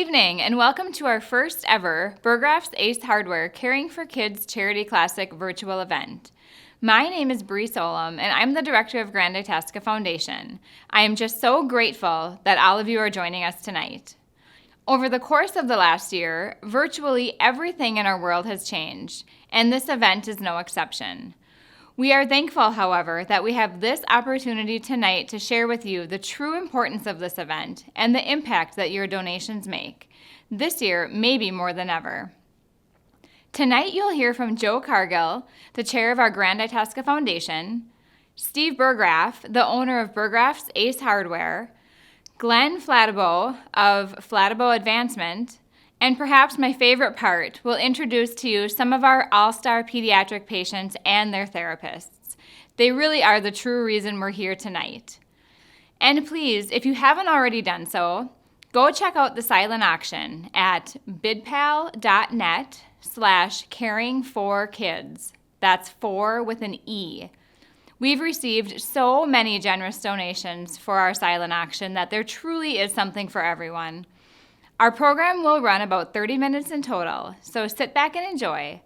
evening and welcome to our first ever Burggraph's Ace Hardware Caring for Kids Charity Classic virtual event. My name is Bree Solom and I'm the director of Grand Itasca Foundation. I am just so grateful that all of you are joining us tonight. Over the course of the last year, virtually everything in our world has changed, and this event is no exception. We are thankful, however, that we have this opportunity tonight to share with you the true importance of this event and the impact that your donations make. This year, maybe more than ever. Tonight, you'll hear from Joe Cargill, the chair of our Grand Itasca Foundation, Steve Burggraf, the owner of Burggraph's Ace Hardware, Glenn Flattabo of Flattabo Advancement, and perhaps my favorite part, we'll introduce to you some of our all-star pediatric patients and their therapists. They really are the true reason we're here tonight. And please, if you haven't already done so, go check out the silent auction at bidpal.net/caringforkids. That's Fore with an E. We've received so many generous donations for our silent auction that there truly is something for everyone. Our program will run about 30 minutes in total, so sit back and enjoy.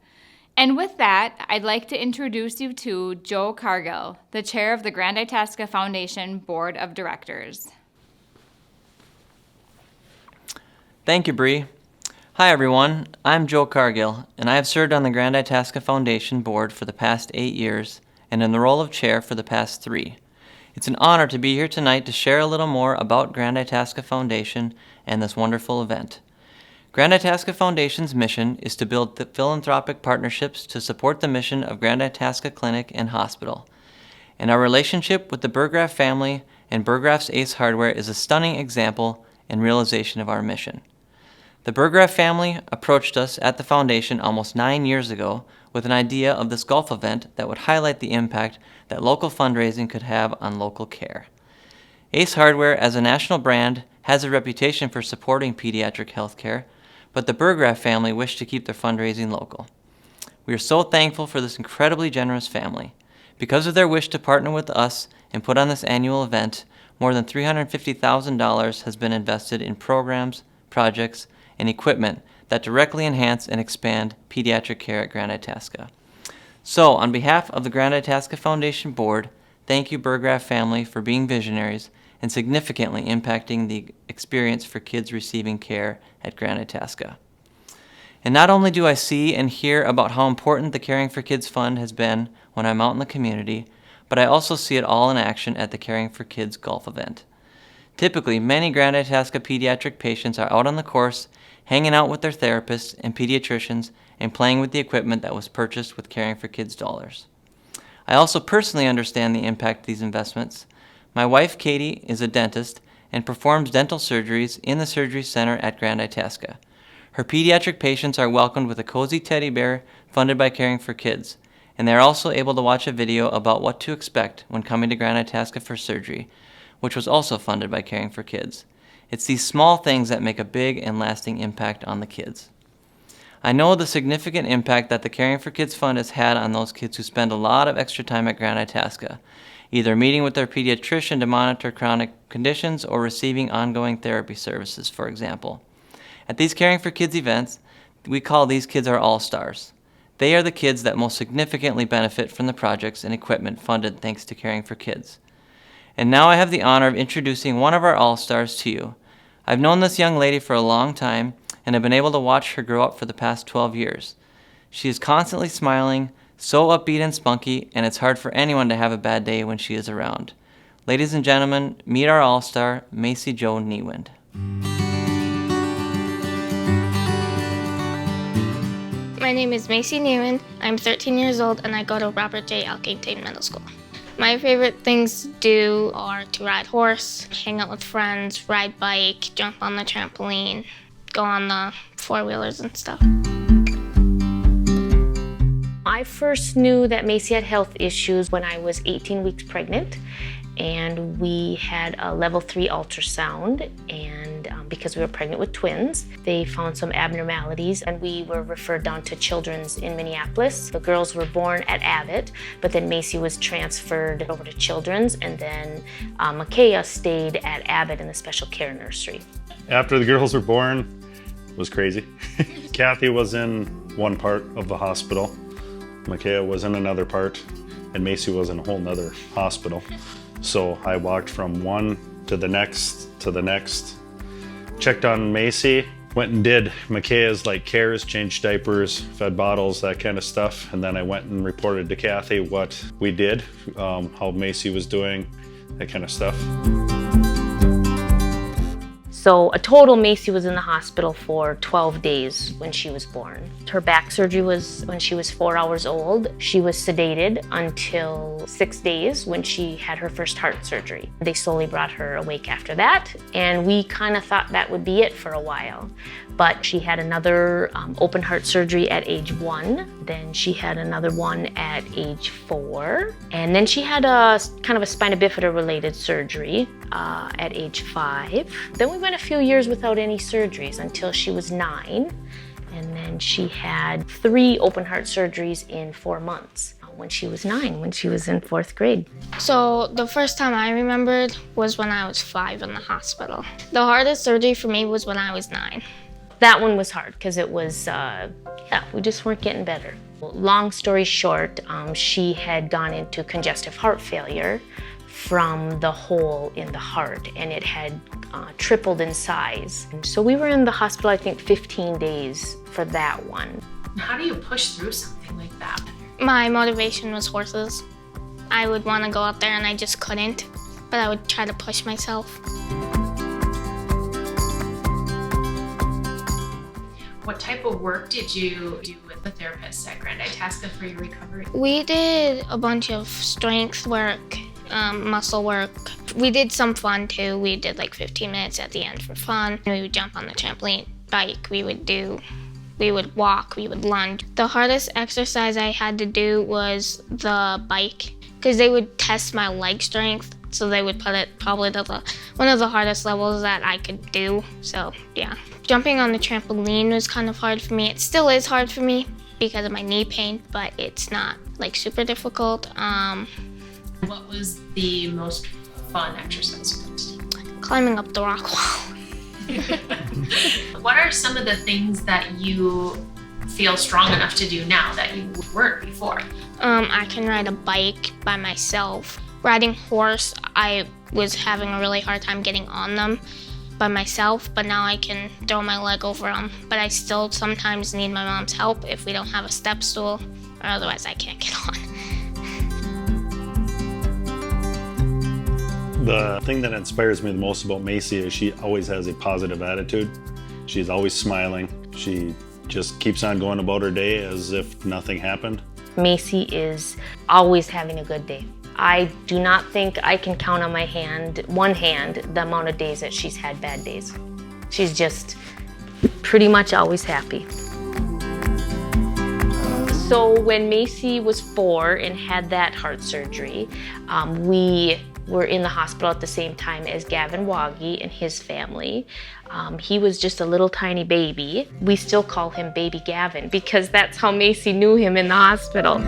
And with that, I'd like to introduce you to Joe Cargill, the chair of the Grand Itasca Foundation Board of Directors. Thank you, Bree. Hi, everyone. I'm Joe Cargill, and I have served on the Grand Itasca Foundation Board for the past 8 years and in the role of chair for the past 3. It's an honor to be here tonight to share a little more about Grand Itasca Foundation and this wonderful event. Grand Itasca Foundation's mission is to build philanthropic partnerships to support the mission of Grand Itasca Clinic and Hospital. And our relationship with the Burggraf family and Burggraf's Ace Hardware is a stunning example and realization of our mission. The Burggraf family approached us at the foundation almost 9 years ago with an idea of this golf event that would highlight the impact that local fundraising could have on local care. Ace Hardware, as a national brand, has a reputation for supporting pediatric health care, but the Burggraf family wished to keep their fundraising local. We are so thankful for this incredibly generous family. Because of their wish to partner with us and put on this annual event, more than $350,000 has been invested in programs, projects, and equipment that directly enhance and expand pediatric care at Grand Itasca. So, on behalf of the Grand Itasca Foundation Board, thank you Burggraf family for being visionaries and significantly impacting the experience for kids receiving care at Grand Itasca. And not only do I see and hear about how important the Caring for Kids Fund has been when I'm out in the community, but I also see it all in action at the Caring for Kids golf event. Typically, many Grand Itasca pediatric patients are out on the course, hanging out with their therapists and pediatricians and playing with the equipment that was purchased with Caring for Kids dollars. I also personally understand the impact of these investments. My wife, Katie, is a dentist and performs dental surgeries in the surgery center at Grand Itasca. Her pediatric patients are welcomed with a cozy teddy bear funded by Caring for Kids, and they are also able to watch a video about what to expect when coming to Grand Itasca for surgery, which was also funded by Caring for Kids. It's these small things that make a big and lasting impact on the kids. I know the significant impact that the Caring for Kids Fund has had on those kids who spend a lot of extra time at Grand Itasca, either meeting with their pediatrician to monitor chronic conditions or receiving ongoing therapy services, for example. At these Caring for Kids events, we call these kids our all-stars. They are the kids that most significantly benefit from the projects and equipment funded thanks to Caring for Kids. And now I have the honor of introducing one of our all-stars to you. I've known this young lady for a long time and have been able to watch her grow up for the past 12 years. She is constantly smiling, so upbeat and spunky, and it's hard for anyone to have a bad day when she is around. Ladies and gentlemen, meet our all-star, Macy Joe Niewind. My name is Macy Niewind. I'm 13 years old and I go to Robert J. Alkington Middle School. My favorite things to do are to ride horse, hang out with friends, ride bike, jump on the trampoline, go on the four-wheelers and stuff. I first knew that Macy had health issues when I was 18 weeks pregnant, and we had a level 3 ultrasound, and because we were pregnant with twins, they found some abnormalities and we were referred down to Children's in Minneapolis. The girls were born at Abbott, but then Macy was transferred over to Children's, and then Makaya stayed at Abbott in the special care nursery. After the girls were born, was crazy. Kathy was in one part of the hospital, Micaiah was in another part, and Macy was in a whole nother hospital. So I walked from one to the next, checked on Macy, went and did Micaiah's cares, changed diapers, fed bottles, that kind of stuff. And then I went and reported to Kathy what we did, how Macy was doing, that kind of stuff. So a total, Macy was in the hospital for 12 days when she was born. Her back surgery was when she was 4 hours old. She was sedated until 6 days when she had her first heart surgery. They slowly brought her awake after that, and we kind of thought that would be it for a while. But she had another open heart surgery at age 1. Then she had another one at age 4. And then she had a kind of a spina bifida related surgery at age 5. Then we went a few years without any surgeries until she was 9. And then she had 3 open heart surgeries in 4 months when she was 9, when she was in 4th grade. So the first time I remembered was when I was 5 in the hospital. The hardest surgery for me was when I was 9. That one was hard because it was, we just weren't getting better. Long story short, she had gone into congestive heart failure from the hole in the heart, and it had tripled in size. So we were in the hospital, I think, 15 days for that one. How do you push through something like that? My motivation was horses. I would want to go out there and I just couldn't, but I would try to push myself. What type of work did you do with the therapists at Grand Itasca for your recovery? We did a bunch of strength work, muscle work. We did some fun too. We did 15 minutes at the end for fun. We would jump on the trampoline bike. We would walk, we would lunge. The hardest exercise I had to do was the bike, because they would test my leg strength. So they would put it probably to one of the hardest levels that I could do. So yeah. Jumping on the trampoline was kind of hard for me. It still is hard for me because of my knee pain, but it's not super difficult. What was the most fun exercise you used? Climbing up the rock wall. What are some of the things that you feel strong enough to do now that you weren't before? I can ride a bike by myself. Riding horse, I was having a really hard time getting on them by myself, but now I can throw my leg over them. But I still sometimes need my mom's help if we don't have a step stool, or otherwise I can't get on. The thing that inspires me the most about Macy is she always has a positive attitude. She's always smiling. She just keeps on going about her day as if nothing happened. Macy is always having a good day. I do not think I can count on one hand, the amount of days that she's had bad days. She's just pretty much always happy. So when Macy was 4 and had that heart surgery, we were in the hospital at the same time as Gavin Waggie and his family. He was just a little tiny baby. We still call him Baby Gavin because that's how Macy knew him in the hospital.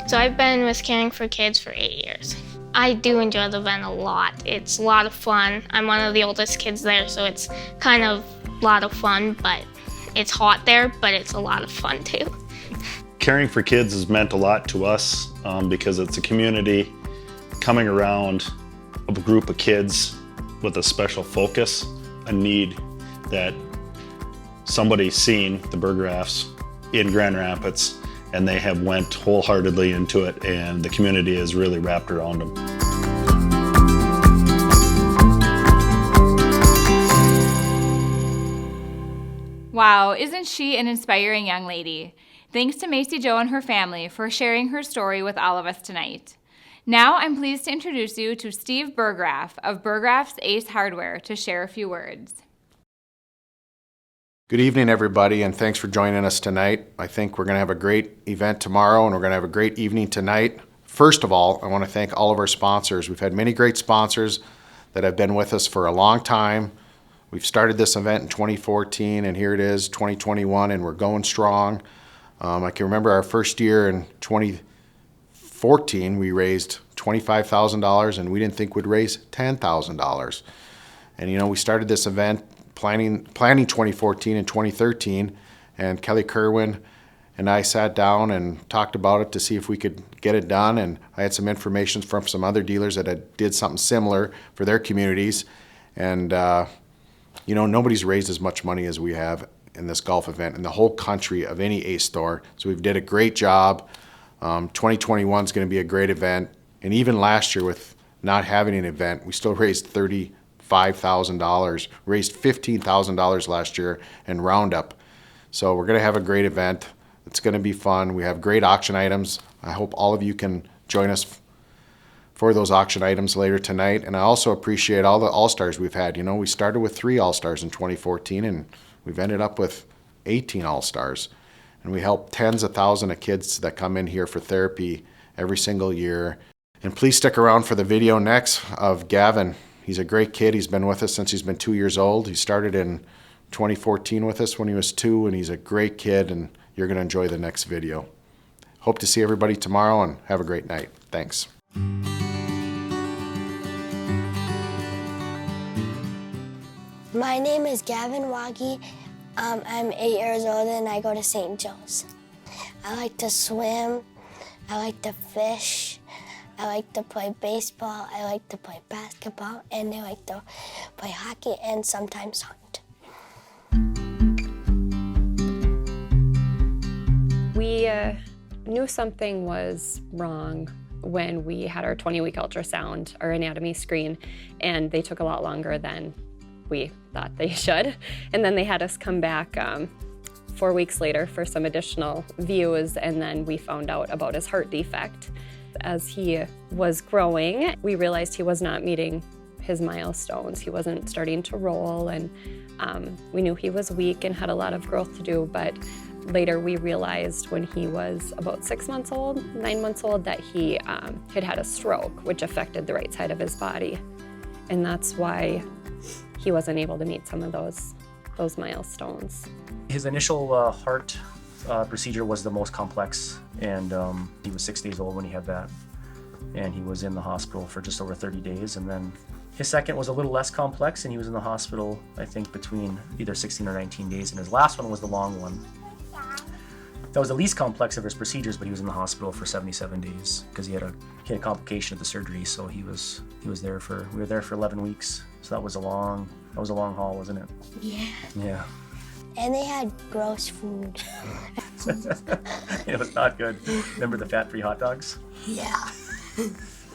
So I've been with Caring for Kids for 8 years. I do enjoy the event a lot. It's a lot of fun. I'm one of the oldest kids there, so it's kind of a lot of fun, but it's hot there, but it's a lot of fun too. Caring for Kids has meant a lot to us because it's a community coming around a group of kids with a special focus, a need that somebody's seen, the Burggraphs, in Grand Rapids, and they have went wholeheartedly into it, and the community is really wrapped around them. Wow, isn't she an inspiring young lady? Thanks to Macy Joe and her family for sharing her story with all of us tonight. Now I'm pleased to introduce you to Steve Burggraf of Burgraf's Ace Hardware to share a few words. Good evening, everybody, and thanks for joining us tonight. I think we're going to have a great event tomorrow, and we're going to have a great evening tonight. First of all, I want to thank all of our sponsors. We've had many great sponsors that have been with us for a long time. We've started this event in 2014, and here it is, 2021, and we're going strong. I can remember our first year in 2014, we raised $25,000, and we didn't think we'd raise $10,000. And we started this event planning 2014 and 2013, and Kelly Kerwin and I sat down and talked about it to see if we could get it done, and I had some information from some other dealers that did something similar for their communities, and nobody's raised as much money as we have in this golf event in the whole country of any Ace store, so we've did a great job. 2021 is going to be a great event, and even last year with not having an event, we still raised $35,000, raised $15,000 last year in Roundup. So we're going to have a great event. It's going to be fun. We have great auction items. I hope all of you can join us for those auction items later tonight. And I also appreciate all the All-Stars we've had. We started with 3 All-Stars in 2014, and we've ended up with 18 All-Stars. And we help tens of thousands of kids that come in here for therapy every single year. And please stick around for the video next of Gavin. He's a great kid. He's been with us since he's been 2 years old. He started in 2014 with us when he was 2, and he's a great kid, and you're going to enjoy the next video. Hope to see everybody tomorrow, and have a great night. Thanks. My name is Gavin Waggie. I'm 8 years old and I go to St. Joe's. I like to swim, I like to fish, I like to play baseball, I like to play basketball, and I like to play hockey and sometimes hunt. We knew something was wrong when we had our 20-week ultrasound, our anatomy screen, and they took a lot longer than we thought they should. And then they had us come back 4 weeks later for some additional views, and then we found out about his heart defect. As he was growing, we realized he was not meeting his milestones. He wasn't starting to roll, and we knew he was weak and had a lot of growth to do, but later we realized when he was about 9 months old, that he had a stroke, which affected the right side of his body. And that's why he wasn't able to meet some of those milestones. His initial heart procedure was the most complex, and he was 6 days old when he had that, and he was in the hospital for just over 30 days. And then his second was a little less complex, and he was in the hospital, I think, between either 16 or 19 days, and his last one was the long one. That was the least complex of his procedures, but he was in the hospital for 77 days because he had a complication of the surgery. So we were there for 11 weeks. So that was a long haul, wasn't it? Yeah. Yeah. And they had gross food. It was not good. Remember the fat-free hot dogs? Yeah.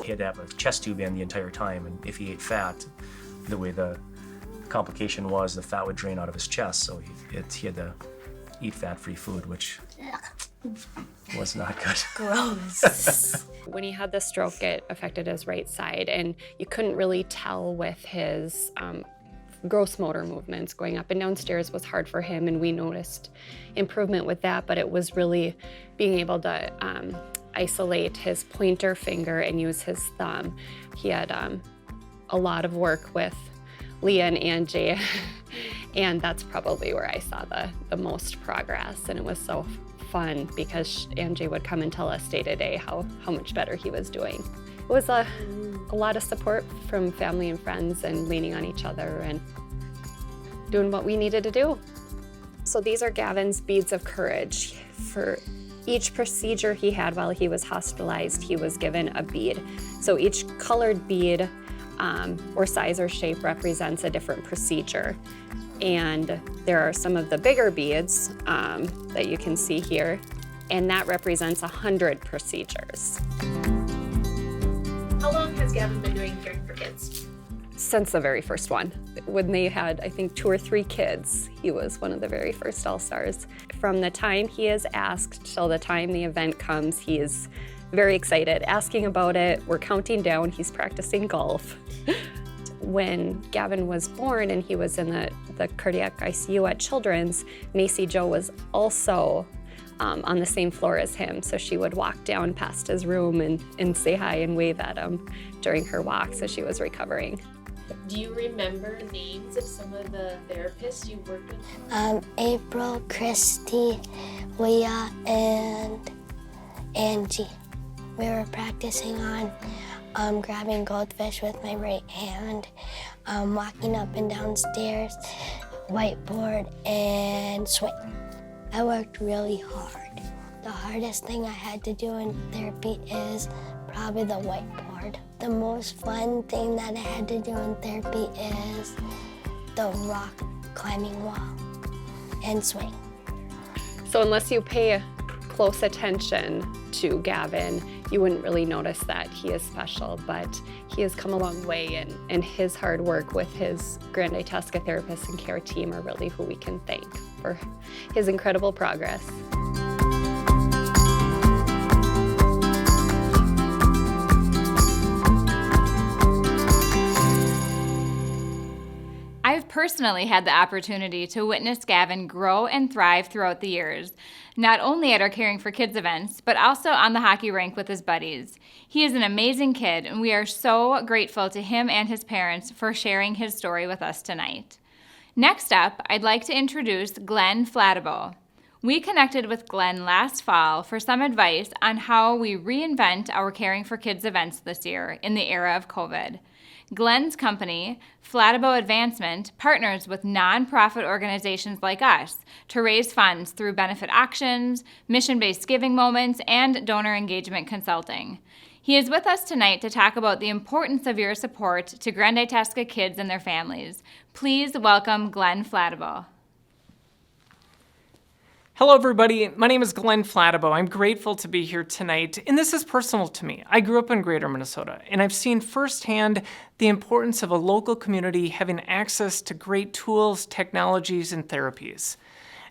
He had to have a chest tube in the entire time, and if he ate fat, the way the complication was, the fat would drain out of his chest, so he had to eat fat-free food, which was not good. Gross. When he had the stroke, it affected his right side, and you couldn't really tell with his gross motor movements. Going up and down stairs was hard for him, and we noticed improvement with that, but it was really being able to isolate his pointer finger and use his thumb. He had a lot of work with Leah and Angie, and that's probably where I saw the most progress, and it was so fun because Angie would come and tell us day to day how much better he was doing. It was a lot of support from family and friends, and leaning on each other and doing what we needed to do. So these are Gavin's beads of courage. For each procedure he had while he was hospitalized, he was given a bead. So each colored bead or size or shape represents a different procedure. And there are some of the bigger beads that you can see here, and that represents 100 procedures. How long has Gavin been doing Caring for Kids? Since the very first one. When they had, I think, 2 or 3 kids, he was one of the very first All-Stars. From the time he is asked till the time the event comes, he is very excited, asking about it. We're counting down, he's practicing golf. When Gavin was born and he was in the cardiac ICU at Children's, Macy Joe was also on the same floor as him. So she would walk down past his room and say hi and wave at him during her walk, so she was recovering. Do you remember names of some of the therapists you worked with? April, Christy, Leah, and Angie. We were practicing on grabbing goldfish with my right hand, walking up and down stairs, whiteboard, and swing. I worked really hard. The hardest thing I had to do in therapy is probably the whiteboard. The most fun thing that I had to do in therapy is the rock climbing wall and swing. So unless you pay close attention to Gavin, you wouldn't really notice that he is special, but he has come a long way, and his hard work with his Grand Itasca therapists and care team are really who we can thank for his incredible progress. I've personally had the opportunity to witness Gavin grow and thrive throughout the years, not only at our Caring for Kids events, but also on the hockey rink with his buddies. He is an amazing kid, and we are so grateful to him and his parents for sharing his story with us tonight. Next up, I'd like to introduce Glenn Flattabo. We connected with Glenn last fall for some advice on how we reinvent our Caring for Kids events this year in the era of COVID. Glenn's company, Flattabo Advancement, partners with nonprofit organizations like us to raise funds through benefit auctions, mission-based giving moments, and donor engagement consulting. He is with us tonight to talk about the importance of your support to Grand Itasca kids and their families. Please welcome Glenn Flattabo. Hello everybody, my name is Glenn Flattabo. I'm grateful to be here tonight, and this is personal to me. I grew up in Greater Minnesota, and I've seen firsthand the importance of a local community having access to great tools, technologies, and therapies.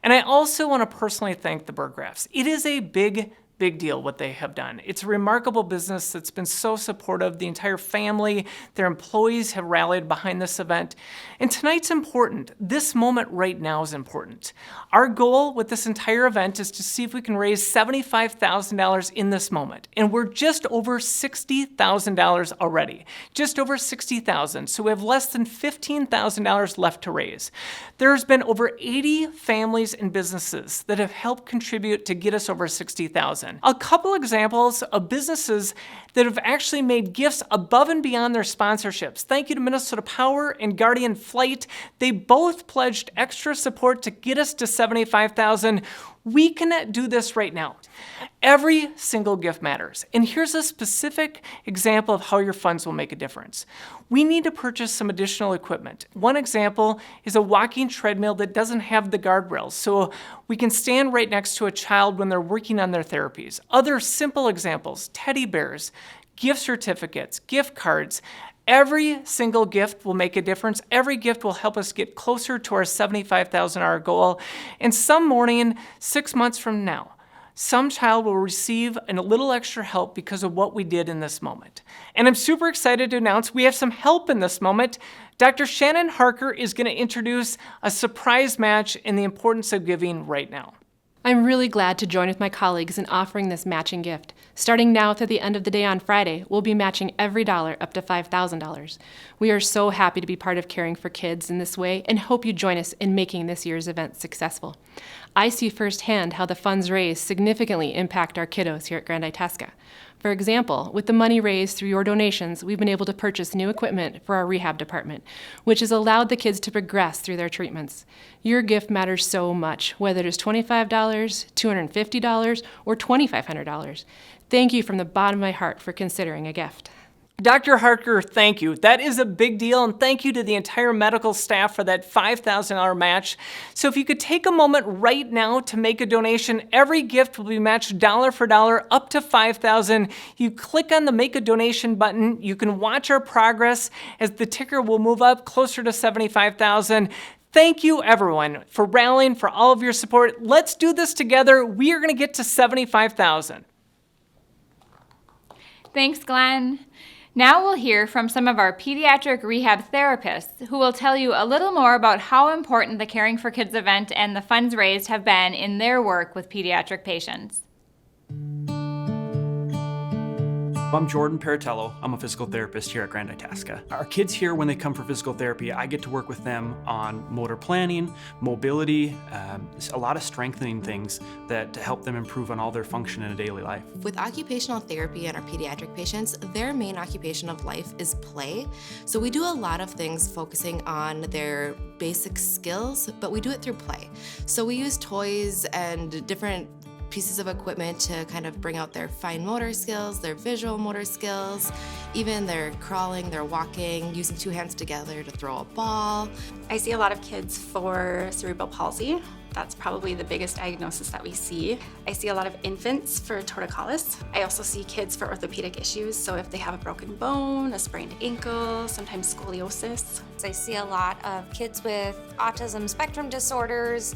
And I also want to personally thank the Burggraphs. It is a big deal what they have done. It's a remarkable business that's been so supportive. The entire family, their employees have rallied behind this event. And tonight's important. This moment right now is important. Our goal with this entire event is to see if we can raise $75,000 in this moment. And we're just over $60,000 already. Just over $60,000. So we have less than $15,000 left to raise. There's been over 80 families and businesses that have helped contribute to get us over $60,000. A couple examples of businesses that have actually made gifts above and beyond their sponsorships. Thank you to Minnesota Power and Guardian Flight. They both pledged extra support to get us to $75,000. We can do this right now. Every single gift matters. And here's a specific example of how your funds will make a difference. We need to purchase some additional equipment. One example is a walking treadmill that doesn't have the guardrails, so we can stand right next to a child when they're working on their therapies. Other simple examples, teddy bears, gift certificates, gift cards. Every single gift will make a difference. Every gift will help us get closer to our $75,000 goal. And some morning, 6 months from now, some child will receive a little extra help because of what we did in this moment. And I'm super excited to announce we have some help in this moment. Dr. Shannon Harker is going to introduce a surprise match and the importance of giving right now. I'm really glad to join with my colleagues in offering this matching gift. Starting now through the end of the day on Friday, we'll be matching every dollar up to $5,000. We are so happy to be part of Caring for Kids in this way and hope you join us in making this year's event successful. I see firsthand how the funds raised significantly impact our kiddos here at Grand Itasca. For example, with the money raised through your donations, we've been able to purchase new equipment for our rehab department, which has allowed the kids to progress through their treatments. Your gift matters so much, whether it is $25, $250, or $2,500. Thank you from the bottom of my heart for considering a gift. Dr. Harker, thank you. That is a big deal, and thank you to the entire medical staff for that $5,000 match. So if you could take a moment right now to make a donation, every gift will be matched dollar for dollar up to $5,000. You click on the Make a Donation button. You can watch our progress as the ticker will move up closer to $75,000. Thank you, everyone, for rallying, for all of your support. Let's do this together. We are going to get to $75,000. Thanks, Glenn. Now we'll hear from some of our pediatric rehab therapists who will tell you a little more about how important the Caring for Kids event and the funds raised have been in their work with pediatric patients. I'm Jordan Paratello. I'm a physical therapist here at Grand Itasca. Our kids here, when they come for physical therapy, I get to work with them on motor planning, mobility, a lot of strengthening things that to help them improve on all their function in a daily life. With occupational therapy and our pediatric patients, their main occupation of life is play. So we do a lot of things focusing on their basic skills, but we do it through play. So we use toys and different pieces of equipment to kind of bring out their fine motor skills, their visual motor skills, even their crawling, their walking, using two hands together to throw a ball. I see a lot of kids for cerebral palsy. That's probably the biggest diagnosis that we see. I see a lot of infants for torticollis. I also see kids for orthopedic issues, so if they have a broken bone, a sprained ankle, sometimes scoliosis. I see a lot of kids with autism spectrum disorders,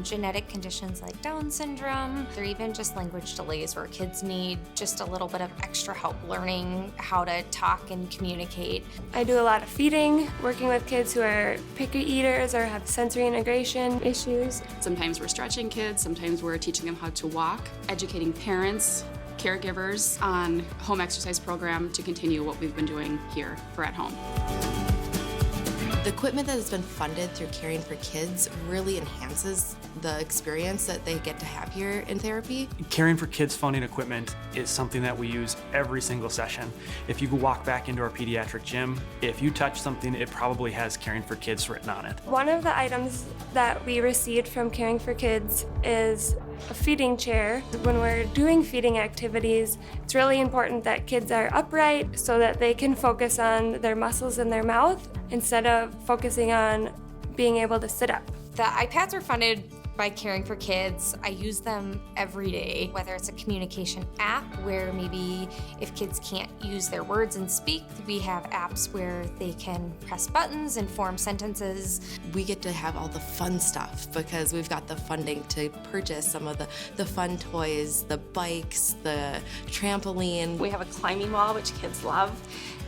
genetic conditions like Down syndrome, or even just language delays where kids need just a little bit of extra help learning how to talk and communicate. I do a lot of feeding, working with kids who are picky eaters or have sensory integration issues. Sometimes we're stretching kids, sometimes we're teaching them how to walk, educating parents, caregivers on home exercise program to continue what we've been doing here for at home. The equipment that has been funded through Caring for Kids really enhances the experience that they get to have here in therapy. Caring for Kids funding equipment is something that we use every single session. If you walk back into our pediatric gym, if you touch something, it probably has Caring for Kids written on it. One of the items that we received from Caring for Kids is a feeding chair. When we're doing feeding activities, it's really important that kids are upright so that they can focus on their muscles in their mouth instead of focusing on being able to sit up. The iPads are funded by Caring for Kids. I use them every day, whether it's a communication app where maybe if kids can't use their words and speak, we have apps where they can press buttons and form sentences. We get to have all the fun stuff because we've got the funding to purchase some of the fun toys, the bikes, the trampoline. We have a climbing wall, which kids love.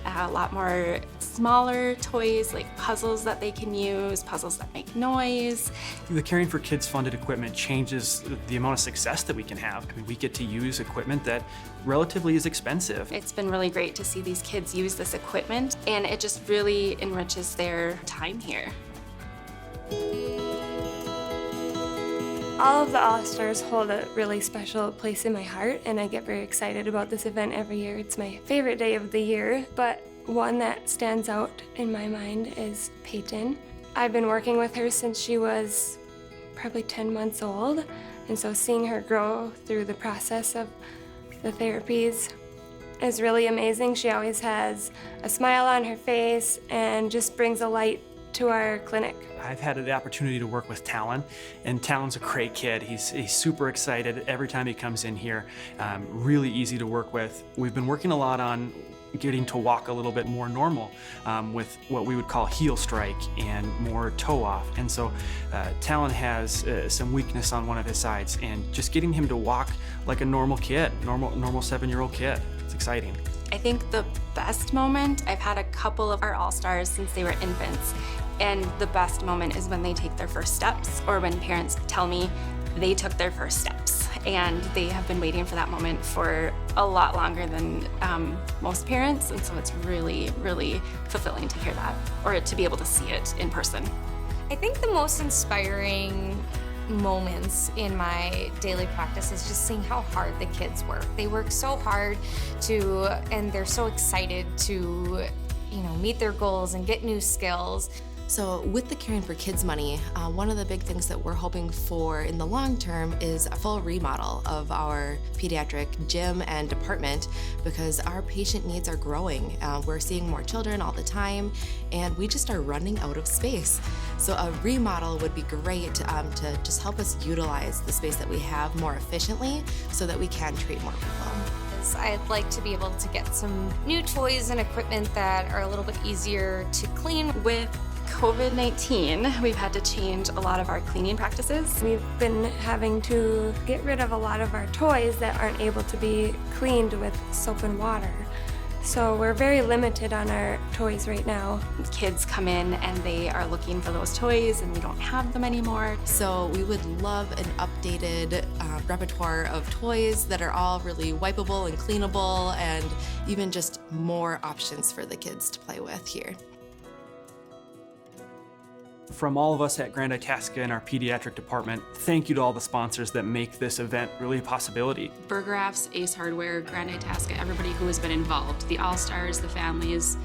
A lot more smaller toys like puzzles that they can use, puzzles that make noise. The Caring for Kids funded equipment changes the amount of success that we can have. I mean, we get to use equipment that relatively is expensive. It's been really great to see these kids use this equipment, and it just really enriches their time here. All of the All-Stars hold a really special place in my heart, and I get very excited about this event every year. It's my favorite day of the year, but one that stands out in my mind is Peyton. I've been working with her since she was probably 10 months old, and so seeing her grow through the process of the therapies is really amazing. She always has a smile on her face and just brings a light to our clinic. I've had the opportunity to work with Talon, and Talon's a great kid. He's super excited every time he comes in here. Really easy to work with. We've been working a lot on getting to walk a little bit more normal with what we would call heel strike and more toe off. And so Talon has some weakness on one of his sides, and just getting him to walk like a normal kid, normal 7-year-old kid. It's exciting. I think the best moment, I've had a couple of our All-Stars since they were infants, and the best moment is when they take their first steps or when parents tell me they took their first steps. And they have been waiting for that moment for a lot longer than most parents, and so it's really, really fulfilling to hear that, or to be able to see it in person. I think the most inspiring moments in my daily practice is just seeing how hard the kids work. They work so hard and they're so excited to, meet their goals and get new skills. So with the Caring for Kids money, one of the big things that we're hoping for in the long term is a full remodel of our pediatric gym and department because our patient needs are growing. We're seeing more children all the time, and we just are running out of space. So a remodel would be great to just help us utilize the space that we have more efficiently so that we can treat more people. I'd like to be able to get some new toys and equipment that are a little bit easier to clean. With COVID-19, we've had to change a lot of our cleaning practices. We've been having to get rid of a lot of our toys that aren't able to be cleaned with soap and water. so we're very limited on our toys right now. Kids come in and they are looking for those toys and we don't have them anymore. So we would love an updated repertoire of toys that are all really wipeable and cleanable, and even just more options for the kids to play with here. From all of us at Grand Itasca and our pediatric department, thank you to all the sponsors that make this event really a possibility. Burggraph's, Ace Hardware, Grand Itasca, everybody who has been involved, the All-Stars, the families.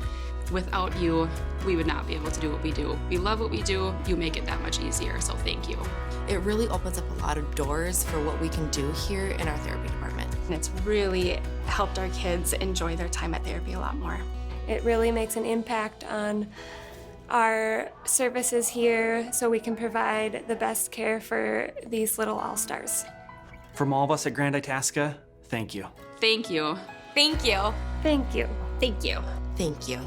Without you, we would not be able to do what we do. We love what we do. You make it that much easier, so thank you. It really opens up a lot of doors for what we can do here in our therapy department. And it's really helped our kids enjoy their time at therapy a lot more. It really makes an impact on our services here so we can provide the best care for these little all-stars. From all of us at Grand Itasca, thank you. Thank you. Thank you. Thank you. Thank you. Thank you.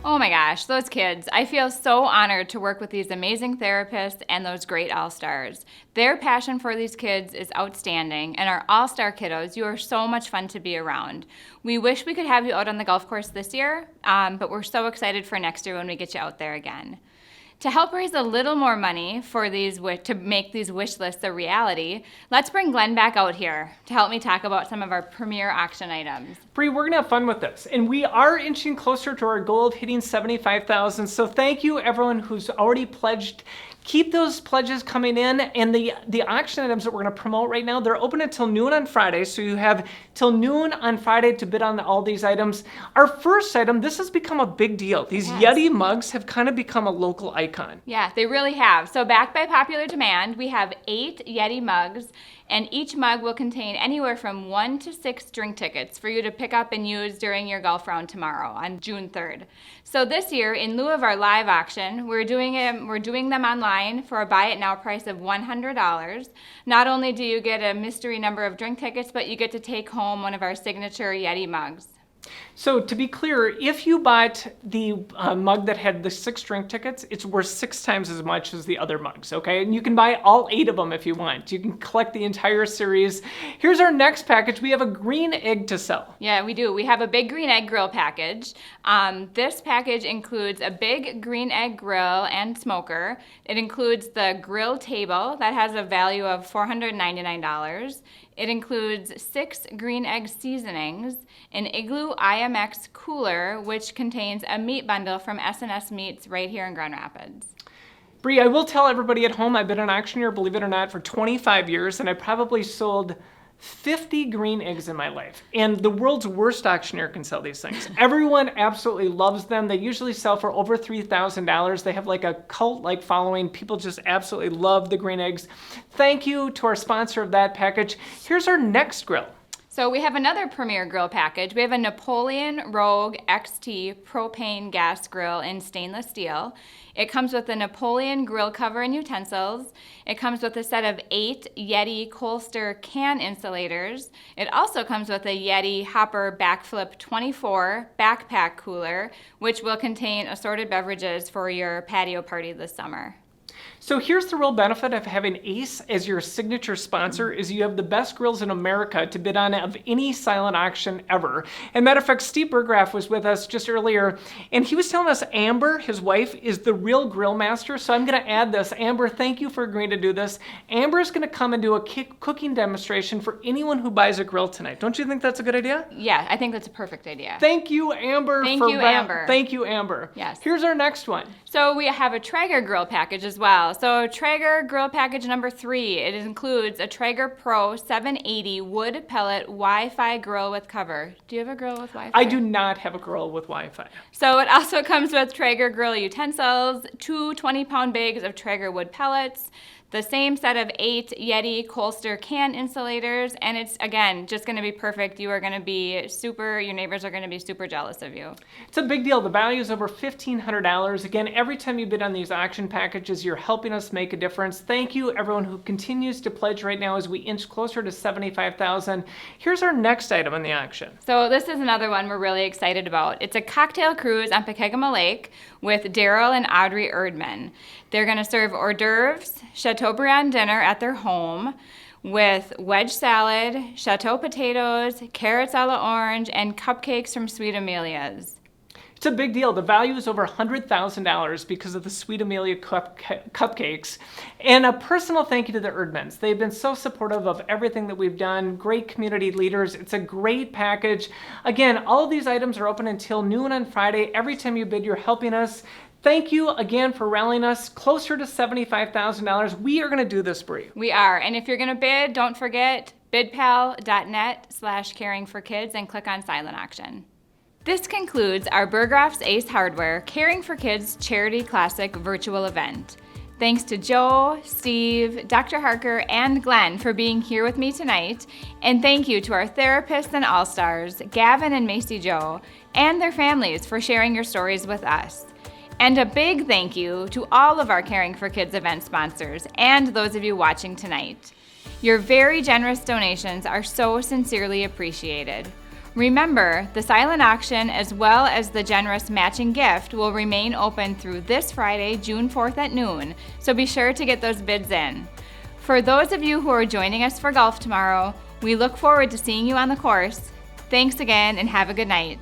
Oh my gosh, those kids. I feel so honored to work with these amazing therapists and those great all-stars. Their passion for these kids is outstanding, and our all-star kiddos, you are so much fun to be around. We wish we could have you out on the golf course this year, but we're so excited for next year when we get you out there again. To help raise a little more money for to make these wish lists a reality, let's bring Glenn back out here to help me talk about some of our premier auction items. Bree, we're gonna have fun with this, and we are inching closer to our goal of hitting 75,000. So thank you everyone who's already pledged. Keep those pledges coming in, and the auction items that we're going to promote right now, they're open until noon on Friday, so you have till noon on Friday to bid on all these items. Our first item, this has become a big deal. These Yeti mugs have kind of become a local icon. Yeah, they really have. So backed by popular demand, we have 8 Yeti mugs, and each mug will contain anywhere from 1 to 6 drink tickets for you to pick up and use during your golf round tomorrow on June 3rd. So this year, in lieu of our live auction, we're doing them online for a buy it now price of $100. Not only do you get a mystery number of drink tickets, but you get to take home one of our signature Yeti mugs. So to be clear, if you bought the mug that had the 6 drink tickets, it's worth 6 times as much as the other mugs, okay? And you can buy all 8 of them if you want. You can collect the entire series. Here's our next package. We have a green egg to sell. Yeah, we do. We have a big green egg grill package. This package includes a big green egg grill and smoker. It includes the grill table that has a value of $499. It includes 6 green egg seasonings, an Igloo IMX cooler, which contains a meat bundle from S&S Meats right here in Grand Rapids. Bree, I will tell everybody at home, I've been an auctioneer, believe it or not, for 25 years, and I probably sold 50 green eggs in my life. And the world's worst auctioneer can sell these things. Everyone absolutely loves them. They usually sell for over $3,000. They have like a cult-like following. People just absolutely love the green eggs. Thank you to our sponsor of that package. Here's our next grill. So we have another premier grill package. We have a Napoleon Rogue XT propane gas grill in stainless steel. It comes with a Napoleon grill cover and utensils. It comes with a set of 8 Yeti Colster can insulators. It also comes with a Yeti Hopper Backflip 24 backpack cooler, which will contain assorted beverages for your patio party this summer. So here's the real benefit of having Ace as your signature sponsor is you have the best grills in America to bid on of any silent auction ever. And matter of fact, Steve Burggraf was with us just earlier, and he was telling us Amber, his wife, is the real grill master. So I'm going to add this. Amber, thank you for agreeing to do this. Amber is going to come and do a cooking demonstration for anyone who buys a grill tonight. Don't you think that's a good idea? Yeah, I think that's a perfect idea. Thank you, Amber. Thank you, Amber. Thank you, Amber. Yes. Here's our next one. So we have a Traeger grill package as well. So Traeger grill package number 3, it includes a Traeger Pro 780 wood pellet Wi-Fi grill with cover. Do you have a grill with Wi-Fi? I do not have a grill with Wi-Fi. So it also comes with Traeger grill utensils, 2 20-pound bags of Traeger wood pellets, the same set of 8 Yeti Colster can insulators, and it's, again, just going to be perfect. You are going to be your neighbors are going to be super jealous of you. It's a big deal. The value is over $1,500. Again, Every time you bid on these auction packages, you're helping us make a difference. Thank you, everyone who continues to pledge right now as we inch closer to $75,000. Here's our next item in the auction. So this is another one we're really excited about. It's a cocktail cruise on Pekegama Lake with Daryl and Audrey Erdman. They're going to serve hors d'oeuvres, Chateaubriand dinner at their home with wedge salad, chateau potatoes, carrots a la orange, and cupcakes from Sweet Amelia's. It's a big deal. The value is over $100,000 because of the Sweet Amelia cupcakes. And a personal thank you to the Erdmans. They've been so supportive of everything that we've done. Great community leaders. It's a great package. Again, all of these items are open until noon on Friday. Every time you bid, you're helping us. Thank you again for rallying us closer to $75,000. We are going to do this, Bree. We are. And if you're going to bid, don't forget bidpal.net/caringforkids and click on silent auction. This concludes our Burggraf's Ace Hardware Caring for Kids Charity Classic virtual event. Thanks to Joe, Steve, Dr. Harker, and Glenn for being here with me tonight. And thank you to our therapists and all-stars, Gavin and Macy Joe, and their families for sharing your stories with us. And a big thank you to all of our Caring for Kids event sponsors and those of you watching tonight. Your very generous donations are so sincerely appreciated. Remember, the silent auction as well as the generous matching gift will remain open through this Friday, June 4th at noon, so be sure to get those bids in. For those of you who are joining us for golf tomorrow, we look forward to seeing you on the course. Thanks again and have a good night.